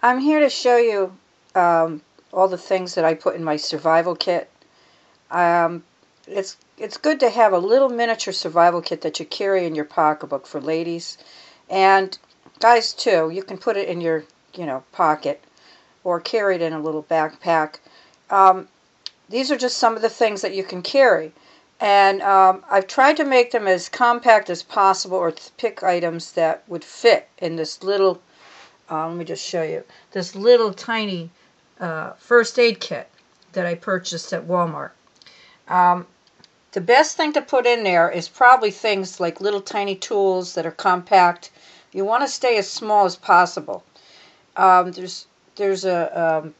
I'm here to show you all the things that I put in my survival kit. Um, it's good to have a little miniature survival kit that you carry in your pocketbook for ladies, and guys too. You can put it in your pocket or carry it in a little backpack. Um, these are just some of the things that you can carry, and I've tried to make them as compact as possible, or to pick items that would fit in this little. Let me just show you this little tiny first aid kit that I purchased at Walmart. Um, the best thing to put in there is probably things like little tiny tools that are compact. You want to stay as small as possible. There's a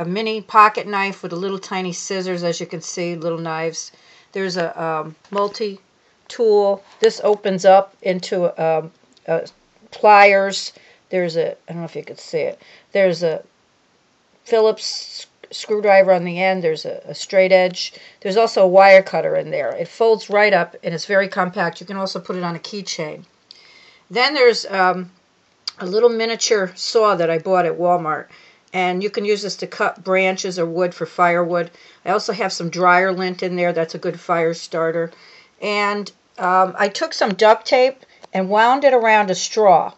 mini pocket knife with a little tiny scissors, as you can see, little knives. There's a multi-tool. This opens up into pliers. There's I don't know if you could see it. There's a Phillips screwdriver on the end. There's a straight edge. There's also a wire cutter in there. It folds right up and it's very compact. You can also put it on a keychain. Then there's a little miniature saw that I bought at Walmart. And you can use this to cut branches or wood for firewood. I also have some dryer lint in there. That's a good fire starter. And I took some duct tape and wound it around a straw.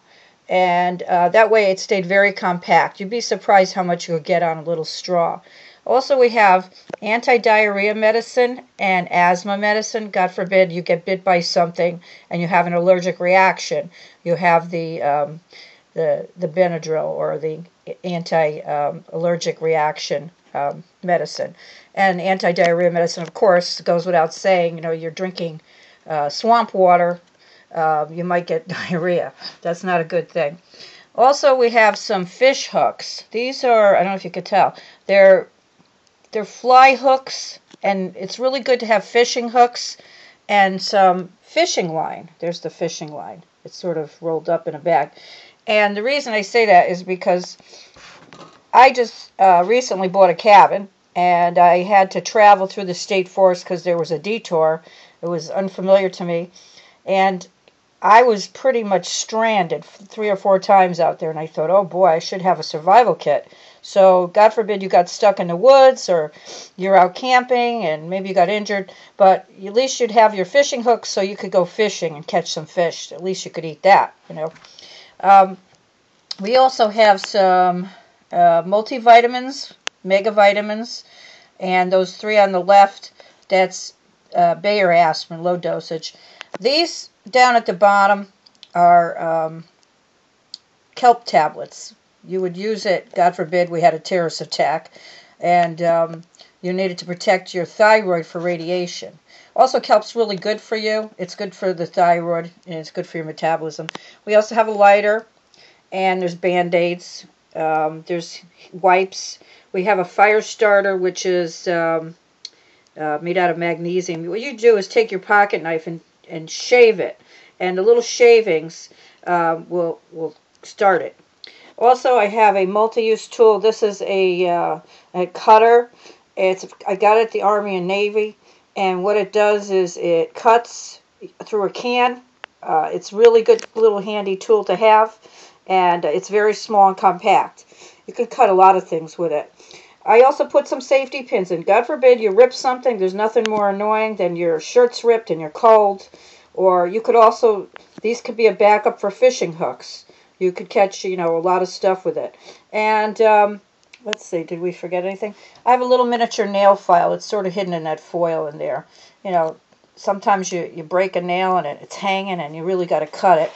And that way it stayed very compact. You'd be surprised how much you'll get on a little straw. Also, we have anti-diarrhea medicine and asthma medicine. God forbid you get bit by something and you have an allergic reaction. You have the Benadryl, or the anti-allergic reaction medicine. And anti-diarrhea medicine, of course, goes without saying. You're drinking swamp water. You might get diarrhea. That's not a good thing. Also, we have some fish hooks. These are, I don't know if you could tell, they're fly hooks, and it's really good to have fishing hooks and some fishing line. There's the fishing line. It's sort of rolled up in a bag. And the reason I say that is because I just recently bought a cabin, and I had to travel through the state forest because there was a detour. It was unfamiliar to me, and I was pretty much stranded 3 or 4 times out there, and I thought, oh boy, I should have a survival kit. So God forbid you got stuck in the woods, or you're out camping and maybe you got injured, but at least you'd have your fishing hooks so you could go fishing and catch some fish. At least you could eat that, We also have some multivitamins, mega vitamins, and those 3 on the left, that's Bayer aspirin, low dosage. These down at the bottom are kelp tablets. You would use it, God forbid we had a terrorist attack, and you need it to protect your thyroid for radiation. Also, kelp's really good for you. It's good for the thyroid, and it's good for your metabolism. We also have a lighter, and there's Band-Aids. There's wipes. We have a fire starter, which is made out of magnesium. What you do is take your pocket knife and shave it, and the little shavings will start it. Also, I have a multi-use tool. This is a cutter. I got it at the Army and Navy, and what it does is it cuts through a can. It's really good little handy tool to have, and it's very small and compact. You can cut a lot of things with it. I also put some safety pins in. God forbid you rip something. There's nothing more annoying than your shirt's ripped and you're cold. Or you could also, these could be a backup for fishing hooks. You could catch, a lot of stuff with it. And let's see, did we forget anything? I have a little miniature nail file. It's sort of hidden in that foil in there. Sometimes you break a nail and it's hanging and you really got to cut it.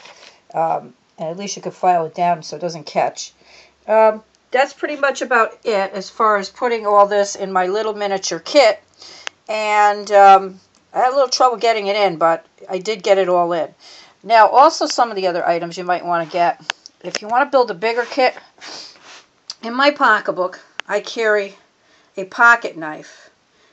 And at least you could file it down so it doesn't catch. That's pretty much about it as far as putting all this in my little miniature kit. And I had a little trouble getting it in, but I did get it all in. Now, also some of the other items you might want to get. If you want to build a bigger kit, in my pocketbook, I carry a pocket knife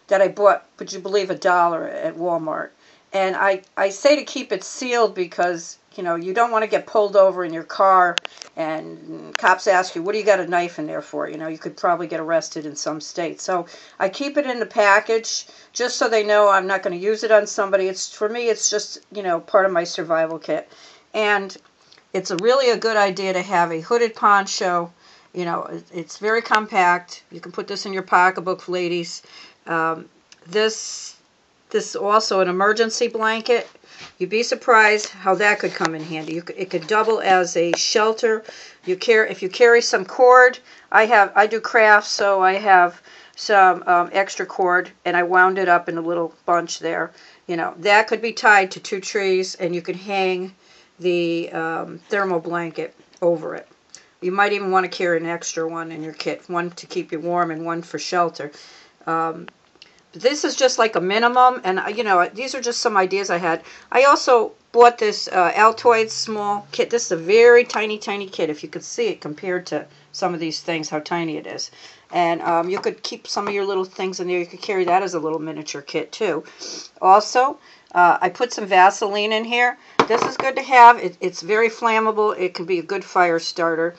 that I bought, would you believe, $1 at Walmart. And I say to keep it sealed because, you don't want to get pulled over in your car and cops ask you, what do you got a knife in there for? You could probably get arrested in some states. So I keep it in the package just so they know I'm not going to use it on somebody. For me, it's just, part of my survival kit. And it's really a good idea to have a hooded poncho You know, it's very compact. You can put this in your pocketbook, ladies. This is also an emergency blanket. You'd be surprised how that could come in handy. It could double as a shelter. If you carry some cord, I do crafts, so I have some extra cord, and I wound it up in a little bunch there. You know, that could be tied to 2 trees, and you could hang the thermal blanket over it. You might even want to carry an extra one in your kit, one to keep you warm and one for shelter. This is just like a minimum, and you know, these are just some ideas I had. I also bought this Altoids small kit. This is a very tiny kit, if you could see it compared to some of these things, how tiny it is. And you could keep some of your little things in there. You could carry that as a little miniature kit too. Also, I put some Vaseline in here. This is good to have. It's very flammable. It can be a good fire starter.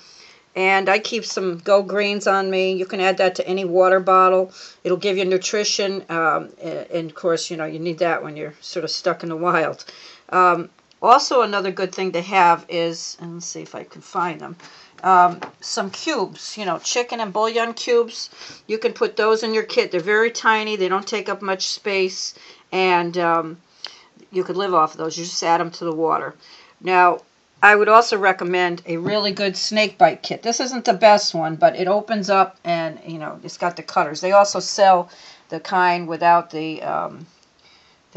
And I keep some Go Greens on me. You can add that to any water bottle. It'll give you nutrition. And of course, you know, you need that when you're sort of stuck in the wild. Also, another good thing to have is, and let's see if I can find them, some cubes, you know, chicken and bouillon cubes. You can put those in your kit. They're very tiny. They don't take up much space. And you could live off of those. You just add them to the water. Now, I would also recommend a really good snake bite kit. This isn't the best one, but it opens up and, you know, it's got the cutters. They also sell the kind without the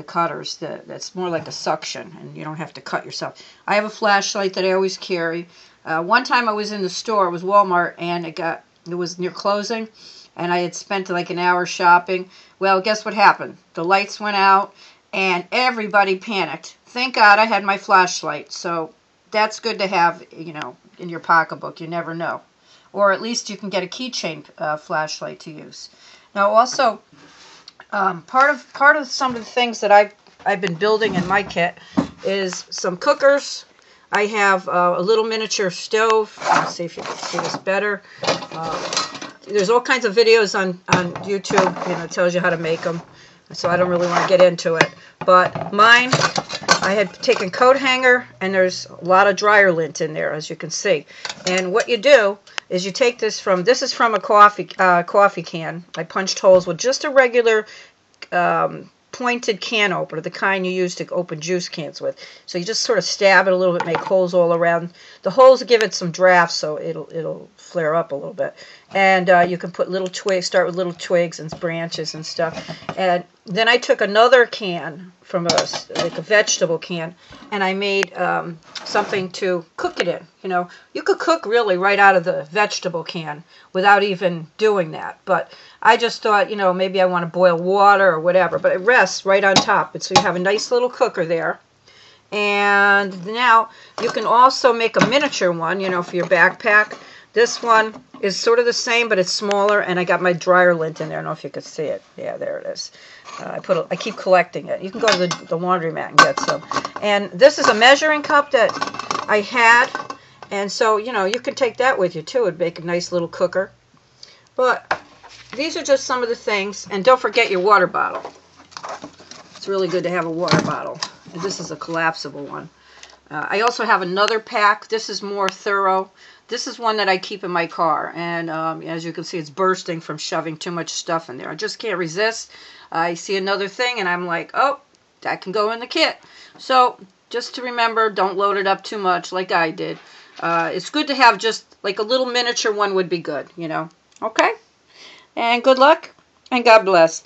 cutters. That's more like a suction, and you don't have to cut yourself. I have a flashlight that I always carry. One time I was in the store, it was Walmart, and it was near closing, and I had spent like an hour shopping. Well, guess what happened? The lights went out, and everybody panicked. Thank God I had my flashlight, so that's good to have, you know, in your pocketbook. You never know. Or at least you can get a keychain flashlight to use. Now also, part of some of the things that I've been building in my kit is some cookers. I have a little miniature stove. Let's see if you can see this better. There's all kinds of videos on YouTube. You know, it tells you how to make them. So I don't really want to get into it. But mine, I had taken coat hanger, and there's a lot of dryer lint in there, as you can see. And what you do is you take this is from a coffee can. I punched holes with just a regular pointed can opener, the kind you use to open juice cans with. So you just sort of stab it a little bit, make holes all around. The holes give it some draft, so it'll flare up a little bit. And you can put little twigs, start with little twigs and branches and stuff. And then I took another can from like a vegetable can, and I made something to cook it in. You know, you could cook really right out of the vegetable can without even doing that. But I just thought, you know, maybe I want to boil water or whatever. But it rests right on top. And so you have a nice little cooker there. And now you can also make a miniature one, you know, for your backpack. This one is sort of the same, but it's smaller, and I got my dryer lint in there. I don't know if you could see it. Yeah, there it is. I keep collecting it. You can go to the laundromat and get some. And this is a measuring cup that I had, and so, you know, you can take that with you too. It'd make a nice little cooker. But these are just some of the things, and don't forget your water bottle. It's really good to have a water bottle. And this is a collapsible one. I also have another pack. This is more thorough. This is one that I keep in my car, and as you can see, it's bursting from shoving too much stuff in there. I just can't resist. I see another thing, and I'm like, oh, that can go in the kit. So just to remember, don't load it up too much like I did. It's good to have just like a little miniature one would be good, you know. Okay? And good luck, and God bless.